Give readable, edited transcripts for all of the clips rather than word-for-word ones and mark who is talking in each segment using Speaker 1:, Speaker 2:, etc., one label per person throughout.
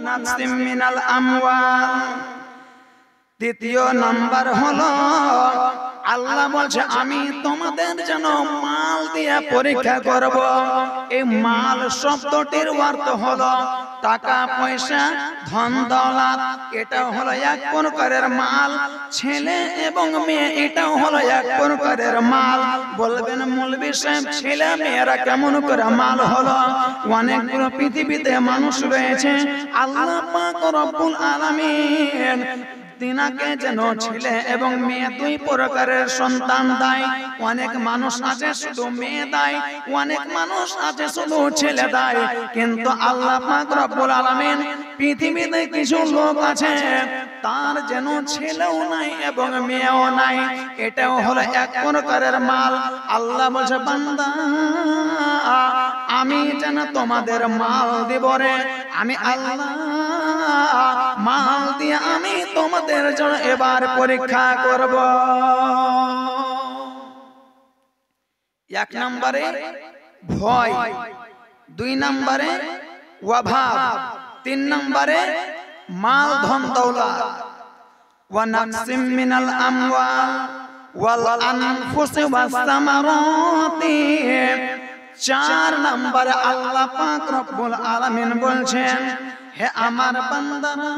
Speaker 1: নাফসিম মিনাল আমওয়াল। দ্বিতীয় নাম্বার হলো আল্লাহ বলছে আমি তোমাদের জন্য মাল দিয়ে পরীক্ষা করব। এই মাল শব্দটির অর্থ হলো টাকা পয়সা ধন দৌলত, এটা হলো এক প্রকারের মাল। ছেলে এবং মেয়ে এটাও হলো এক প্রকারের মাল। বলবেন মৌলভী সাহেব ছেলে মেয়েরা কেমন করে মাল হলো? অনেকগুলো পৃথিবীতে মানুষ রয়েছে, আল্লাহ পাক রব্বুল আলামিন তিনাকে যেন ছেলে এবং মেয়ে দুই প্রকারের সন্তান দেয়। অনেক মানুষ আছে শুধু মেয়ে দেয়, অনেক মানুষ আছে শুধু ছেলে দেয়। কিন্তু আল্লাহ পাক রব্বুল আলামিন পৃথিবীতে কিছু লোক আছে তার যেন ছেলেও নাই এবং মেয়েও নাই, এটাও হলো এক প্রকারের মাল। আল্লাহ বলছে বান্দা আমি যেন তোমাদের মাল দিব রে, আমি আল্লাহ মাল দিয়ে আমি তোমাদের জন্য এবার পরীক্ষা করব। এক নম্বরে ভয়, দুই নম্বরে অভাব, তিন নম্বরে মাল ধন দৌলত। ওয়া নাকসিম মিনাল আমওয়াল ওয়াল আনফুসি ওয়াস সামারাতি। চার নম্বরে আল্লাহ পাক রব্বুল আলামিন বলছেন হে আমার বান্দারা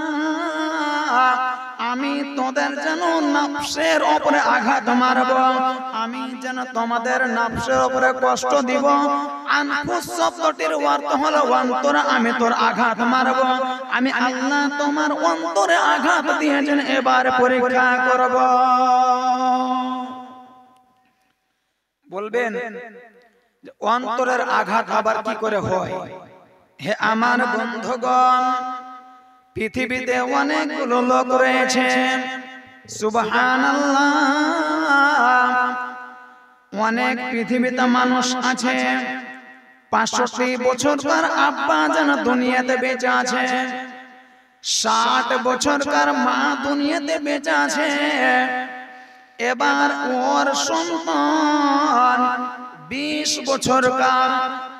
Speaker 1: আমি তোদের যেন নফসের উপরে আঘাত মারব, আমি যেন তোমাদের নফসের উপরে কষ্ট দিব। আনফুস শব্দটির অর্থ হলো অন্তর, আমি তোর আঘাত মারব। আমি আল্লাহ তোমার অন্তরে আঘাত দিয়ে যেন এবার পরীক্ষা করব। বলবেন অন্তরের আঘাত আবার কি করে হয়? হে আমার বন্ধুগণ, পৃথিবীতে অনেকগুলো লোক রয়েছে, সুবহানাল্লাহ, অনেক পৃথিবীতে মানুষ আছে 65 বছরকার আব্বা যেন দুনিয়াতে বেঁচে আছে, 60 বছরকার মা দুনিয়াতে বেঁচে আছে। এবার ওর সন্তান 20 বছরকার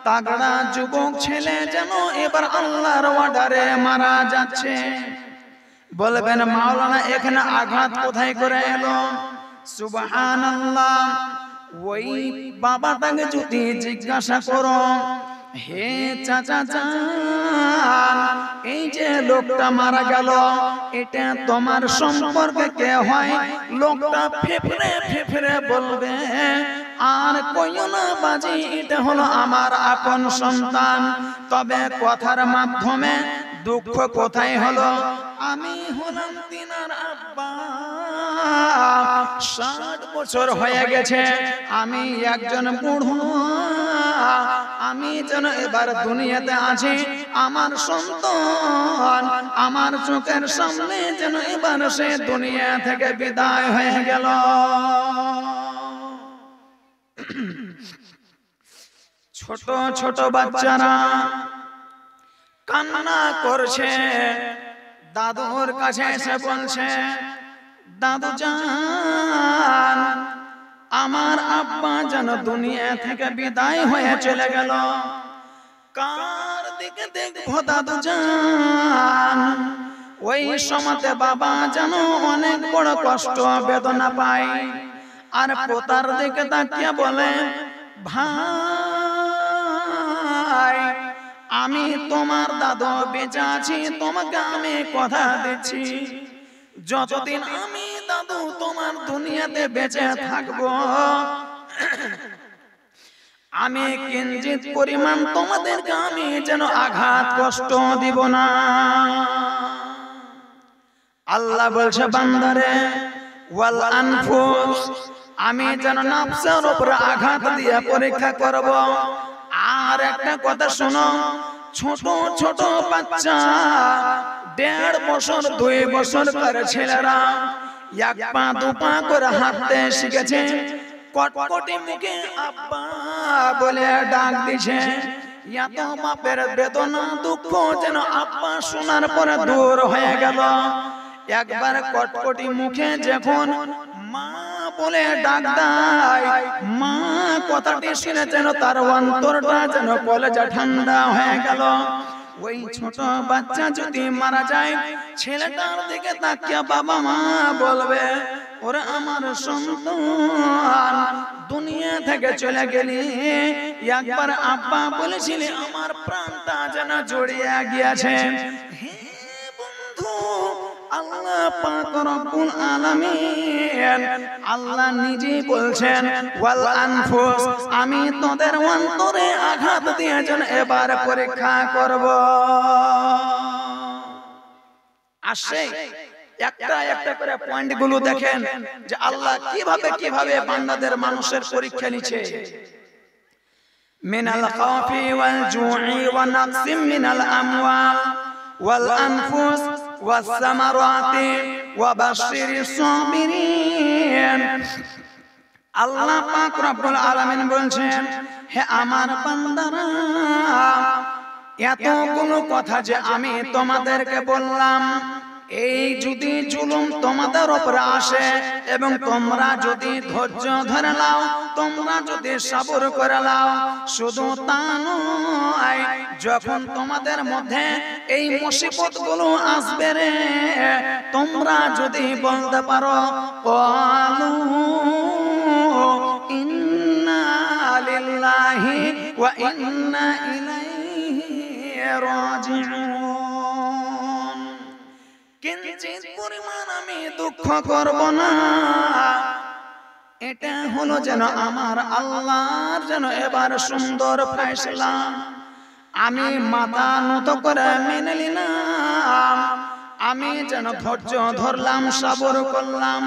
Speaker 1: তাগড়া যুবক ছেলে যেন এবার আল্লাহর অর্ডারে মারা যাচ্ছে। বলবেন মাওলানা এখানে আঘাত কোথায় করে এলো? সুবহানাল্লাহ, ওই বাবাটাকে যদি জিজ্ঞাসা করো হে চাচা জান এই যে লোকটা মারা গেল এটা তোমার সম্পর্কে কে হয়? লোকটা ফেফড়ে ফেফড়ে বলবে আর কইও না বাজি, এটা হলো আমার আপন সন্তান। তবে কথার মাধ্যমে দুঃখ কোথায় হলো? আমি হলাম তিনার আব্বা, 60 বছর হয়ে গেছে, আমি একজন বুড়ো, আমি যেন এবার দুনিয়াতে আছি, আমার সন্তান আমার চোখের সামনে যেন এবার সে দুনিয়া থেকে বিদায় হয়ে গেল। ছোট ছোট বাচ্চারা কান্না করছে, দাদুর কাছে এসে বলছে দাদু জান আমার আব্বা যেন দুনিয়া থেকে বিদায় হয়ে চলে গেল, কার দিকে দেখবো দাদু জান? ওই সময়তে বাবা যেন অনেক বড় কষ্ট বেদনা পায়, আর পোতার দিকে তাকিয়ে বলে ভাই আমি তোমার দাদু বেঁচে আছি, তোমাকে আমি কথা দিচ্ছি যতদিন আমি দাদু তোমার দুনিয়াতে বেঁচে থাকবো আমি কিঞ্চিত পরিমাণ তোমাদেরকে আমি যেন আঘাত কষ্ট দিব না। আল্লাহ বলছে বান্দারে ওয়াল আনফুস, আমি যেন নফসের উপরে আঘাত দিয়ে পরীক্ষা করব। আর একটা কথা শোনো, ছোট ছোট বাচ্চা 1.5 বছর 2 বছর করে ছেলেরা 1 পা 2 পা করে হাঁটতে শিখেছে, কটকটি মুখে আব্বা বলে ডাক দিছে। এত বাপের বেদনা দুঃখ যেন আব্বা শোনার পরে দূর হয়ে গেল। একবার কটকটি মুখে যখন মা বলে ডাক দেয়, মা কথাটি শুনে যেন তার অন্তরটা যেন কলেজা ঠান্ডা হয়ে গেল। ওই ছোট বাচ্চা যদি মারা যায় ছেলেটার দিকে তাকিয়ে বাবা মা বলবে ওরে আমার সন্তান দুনিয়া থেকে চলে গেলি একবার আব্বা বলেছিলি আমার প্রাণটা যেন জড়িয়ে গিয়েছে। হে বন্ধু আল্লাহ পাক রব্বুল আলামিন আল্লাহ নিজে বলছেন ওয়াল আনফুস আমি তোদের অন্তরে আঘাত দিয়ে যেন এবার পরীক্ষা করব। আসে একটা একটা করে পয়েন্ট গুলো দেখেন যে আল্লাহ কিভাবে বান্দাদের মানুষের পরীক্ষা নিচ্ছে। মিনাল খাউফি ওয়াল জুই ওয়া নাকসিম মিনাল আমওয়াল ওয়াল আনফুস ওয়াস সামারাতি ওয়া বাশশিরিস সাবিরিন। আল্লাহ পাক রব্বুল আলামিন বলছেন হে আমার বান্দারা এতগুলো কথা যে আমি তোমাদেরকে বললাম এই যদি জুলুম তোমাদের উপরে আসে এবং তোমরা যদি ধৈর্য ধরে নাও তোমরা যদি সবর করে নাও শুধু তা নয় যখন তোমাদের মধ্যে এই মুসিবতগুলো আসবে রে তোমরা যদি বলতে পারো ক্বালু ইন্না লিল্লাহি ওয়া ইন্না ইলাইহি রাজিউন কিঞ্চিত পরিমাণ আমি দুঃখ করব না এটা হলো যেন আমার আল্লাহর যেন এবার সুন্দর ফয়সালা আমি মাথা নত করে মেনে নিলাম আমি যেন ধৈর্য ধরলাম সবর করলাম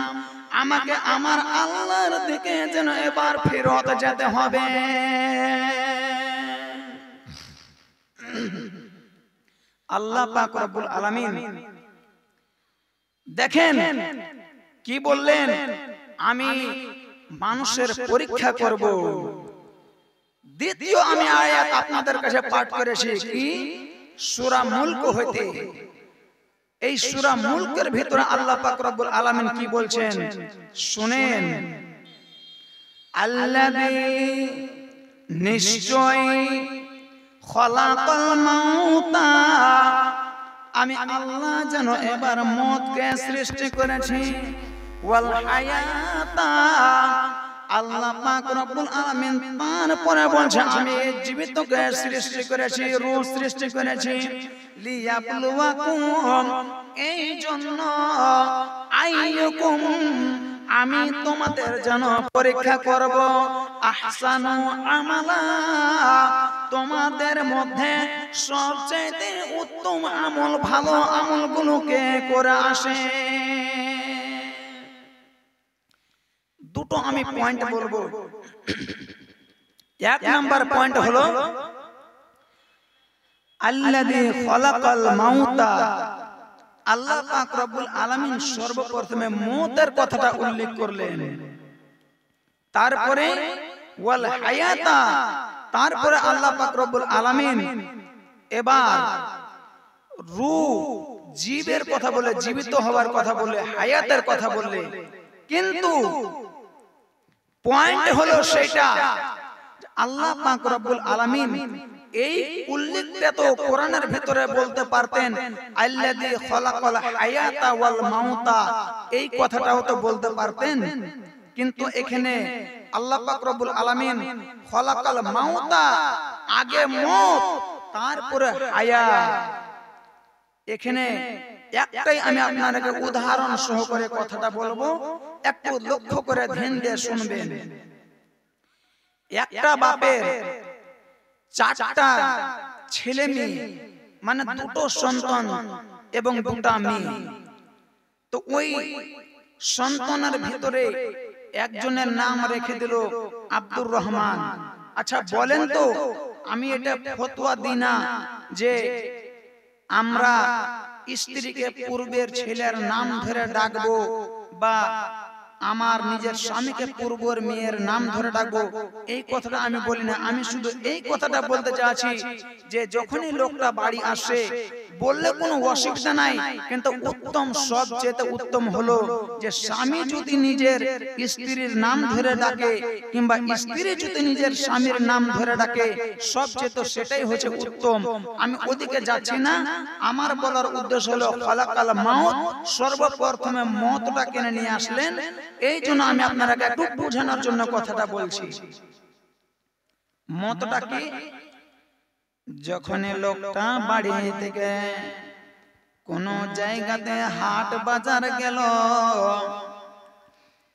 Speaker 1: আমাকে আমার আল্লাহর দিকে যেন এবার ফেরত যেতে হবে। আল্লাহ পাক রব্বুল আলামিন দেখেন কি বললেন আমি মানুষের পরীক্ষা করব। দ্বিতীয় আমি আয়াত আপনাদের কাছে পাঠ করেছি কি সূরা মুলক হইতে। এই সূরা মুলকের ভিতরে আল্লাহ পাক রব্বুল আলামিন কি বলছেন শুনেন। আল্লাযী নিশ্চয় খলাকাল মাউতা আমি আল্লাহ যেন এবার মওতকে সৃষ্টি করেছি ওয়াল হায়াতা আল্লাহ পাক রব্বুল আলামিন তারপরে বলছেন আমি জীবিতকে সৃষ্টি করেছি রূহ সৃষ্টি করেছি লিয়াবলুয়াকুম এই জন্য আইয়ুকুম আমি তোমাদের জন্য পরীক্ষা করব আহসানু আমালা তোমাদের মধ্যে সবচেয়ে উত্তম আমল ভালো আমলগুলোকে করে আসে। দুটো আমি পয়েন্ট বলবো। এক নাম্বার পয়েন্ট হলো আল্লাযী খলাকাল মাউতা আল্লাহ পাক রব্বুল আলামিন সর্বপ্রথমে মওতের কথাটা উল্লেখ করলেন তারপরে ওয়াল হায়াতা তারপরে আল্লাহ পাক রব্বুল আলামিন এবার রূহ জীবের কথা বলে জীবিত হওয়ার কথা বলে হায়াতের কথা বললে কিন্তু পয়েন্ট হলো সেটা আল্লাহ পাক রব্বুল আলামিন এই উল্লেখটা তো কোরআনের ভিতরে বলতে পারতেন আল্লাযী খলাকাল হায়াতা ওয়াল মাউতা এই কথাটাও তো বলতে পারতেন কিন্তু এখানে আল্লাহ পাক রব্বুল আলামিন খলাকাল মাউতা আগে মওত তারপরে হায়াত এখানে একটাই আমি আপনাদেরকে উদাহরণ সহকারে কথাটা বলবো একটু লক্ষ্য করে ধ্যান দিয়ে শুনবেন। একটা বাপের চারটা ছেলে মেয়ে মানে দুটো সন্তান এবং দুটো মেয়ে তো ওই সন্তানের ভিতরে একজনের নাম রেখে দিল আব্দুর রহমান। আচ্ছা বলেন তো আমি এটা ফতোয়া দিই না যে আমরা স্ত্রীকে পূর্বের ছেলের নাম ধরে ডাকবো বা আমার নিজের স্বামীকে পূর্বের মেয়ের নাম ধরে ডাকবো এই কথাটা আমি বলি না। আমি শুধু এই কথাটা বলতে চাচ্ছি যে যখনই লোকটা বাড়ি আসে বললে কোনো অসুবিধা নাই, কিন্তু উত্তম সবচেয়ে উত্তম হলো যে স্বামী যদি নিজের স্ত্রীর নাম ধরে ডাকে কিংবা স্ত্রী যদি নিজের স্বামীর নাম ধরে ডাকে সবচেয়ে সেটাই হচ্ছে উত্তম। আমি ওদিকে যাচ্ছি না, আমার বলার উদ্দেশ্য হলো খালাকাল মাউত, সর্বপ্রথমে মতটা কেন নিয়ে আসলেন, এই জন্য আমি আপনাকে একটু বোঝানোর জন্য কথাটা বলছি। মতটা কি? যখন লোকটা বাড়ি থেকে কোন জায়গাতে হাট বাজার গেল,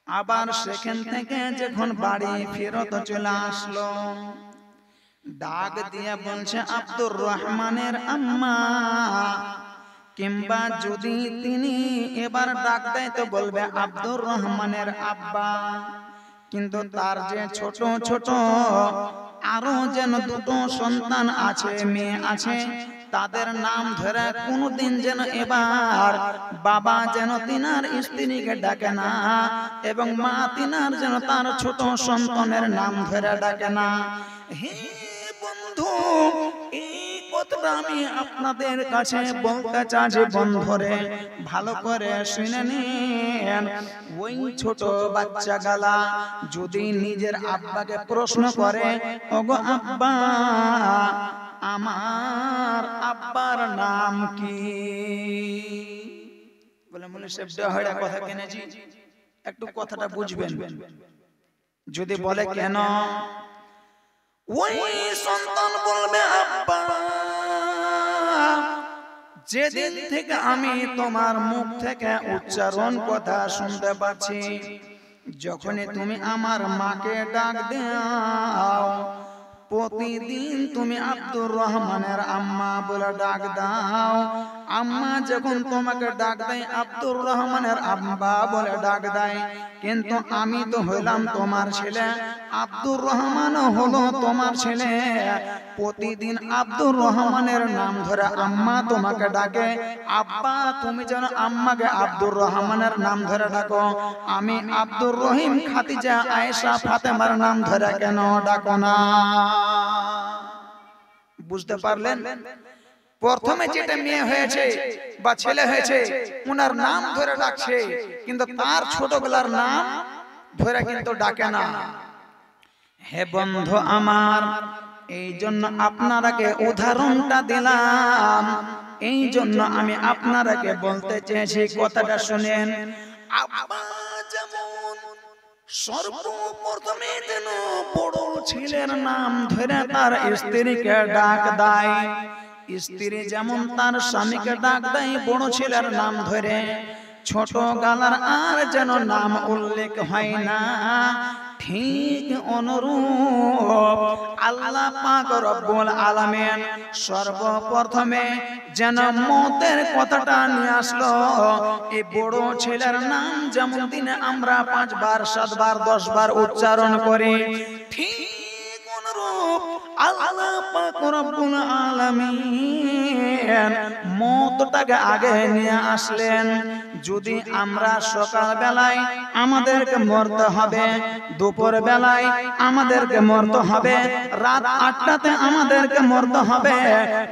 Speaker 1: আবার সেখান থেকে যখন বাড়ি ফেরত চলে আসলো, ডাক দিয়ে বলছে আব্দুর রহমানের আম্মা, কিংবা যদি তিনি এবার ডাক দেয় তো বলবে আব্দুর রহমানের আব্বা। কিন্তু তার যে ছোট ছোট আরো যেন দুটো সন্তান আছে, মেয়ে আছে, তাদের নাম ধরে কোনদিন যেন এবার বাবা যেন তিনার স্ত্রীকে ডাকে না, এবং মা তিনার যেন তার ছোট সন্তানের নাম ধরে ডাকে না। হে বন্ধু, এই কথাটা আমি আপনাদের কাছে বলতে চাই, বন্ধুরে ভালো করে শুনে নিন। ওই ছোট বাচ্চা গালা যদি নিজের আব্বাকে প্রশ্ন করে, ওগো আব্বা, আমার আব্বার নাম কি? বলে মনে সেবটা কথা কেনেছি, একটু কথাটা বুঝবেন। যদি বলে কেন, ওই সন্তান বলবে আব্বা, যেদিন থেকে আমি তোমার মুখ থেকে উচ্চারণ কথা শুনতে পাচ্ছি, যখনই তুমি আমার মাকে ডাক দাও, প্রতিদিন তুমি আব্দুর রহমানের আম্মা বলে ডাক দাও। আম্মা যখন তোমাকে ডাক দেয় আব্দুর রহমানের আব্বা বলে ডাক দেয়, কিন্তু আমি তো হইলাম তোমার ছেলে, আব্দুর রহমান হলো তোমার ছেলে। প্রতিদিন আব্দুর রহমানের নাম ধরে আম্মা তোমাকে ডাকে, আব্বা তুমি যেন আম্মাকে আব্দুর রহমানের নাম ধরে ডাকো। আমি আব্দুর রহিম, খাদিজা, আয়েশা, ফাতেমার নাম ধরে কেন ডাকো না? বুঝতে পারলেন? প্রথমে যেটা মেয়ে হয়েছে বা ছেলে হয়েছে ওনার নাম ধরে ডাকছে, কিন্তু তার ছোটবেলার নাম ধরে কিন্তু ডাকে না। হে বন্ধু আমার, এই জন্য আপনারাকে উদাহরণটা দিলাম, এই জন্য আমি আপনারাকে বলতে চেয়েছি, কথাটা শুনেন। আব্বা যেমন সর্বপ্রথমে যেন বড় ছেলের নাম ধরে তার স্ত্রীকে ডাক দেয়, স্ত্রী যেমন তার স্বামীকে ডাক দেয় বড় ছেলের নাম ধরে, ছোট গালার আর যেন নাম উল্লেখ হয় না। ঠিক অনুরূপ আল্লাহ পাক রব্বুল আলামিন সর্বপ্রথমে যেন মতের কথাটা নিয়ে আসলো। এই বড় ছেলের নাম যেমন দিনে আমরা 5 বার 7 বার 10 বার উচ্চারণ করি, ঠিক অনুরূপ আল্লাহ পাক রব্বুল আলামিন মতটাকে আগে নিয়ে আসলেন। যদি আমরা সকাল বেলায় আমাদেরকে মরতে হবে, দুপুর বেলায় আমাদেরকে মরতে হবে, রাত 8টাতে আমাদেরকে মরতে হবে,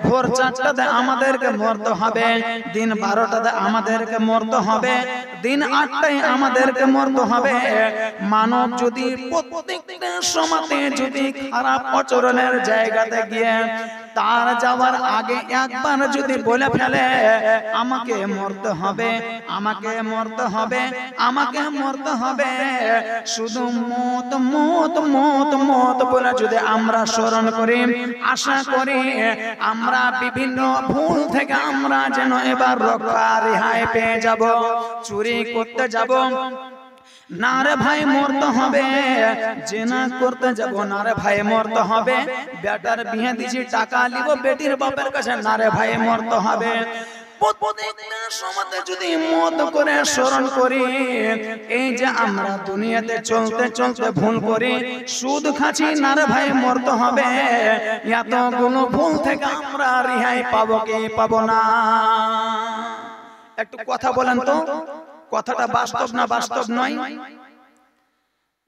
Speaker 1: ভোর 4টাতে আমাদেরকে মরতে হবে, দিন 12টাতে আমাদেরকে মরতে হবে, দিন 8টায় আমাদেরকে মরতে হবে। মানব যদি প্রত্যেকটা সময়তে যদি খারাপ আচরণের জায়গাতে গিয়ে তার যাওয়ার আগে একবার যদি বলে ফেলে আমাকে মরতে হবে, আমাকে মরতে হবে, আমাকে মরতে হবে, শুধু মত মত মত মত বলে যদি আমরা স্মরণ করি, আশা করি আমরা বিভিন্ন ভুল থেকে আমরা যেন এবার রক্ষা রেহাই পেয়ে যাব। চুরি করতে যাব না রে ভাই মরতে হবে, জেনা করতে যাব না রে ভাই মরতে হবে, বেটার বিয়ে দিছি টাকা লিব বেটির বাপের কাছে না রে ভাই মরতে হবে। প্রত্যেকটা সমাজে যদি মত করে স্মরণ করি, এই যে আমরা দুনিয়াতে চলতে চলতে ভুল করি, সুদ খাচ্ছি না রে ভাই মরতে হবে, এতগুলো ভুল থেকে আমরা রেহাই পাবো কি পাবো না? একটু কথা বলেন তো, কথাটা বাস্তব না বাস্তব নয়?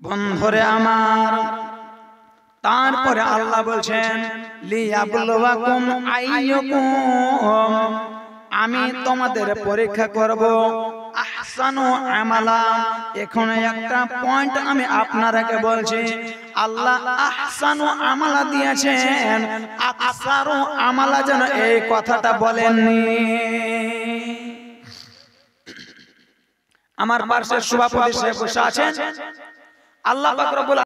Speaker 1: বন্ধুরে আমার, তারপরে আল্লাহ বলছেন লিয়াবলুয়াকুম আইয়ুকুম, আমি তোমাদের পরীক্ষা করব আহসানু আমালা। এখন একটা পয়েন্ট আমি আপনারাকে বলছি, আল্লাহ আহসানু আমালা দিয়েছেন, আকসারু আমালা যেন এই কথাটা বলেননি। আমার পাশে সভাপতি সাহেব বসে আছেন, আল্লাহ পাক রব্বুল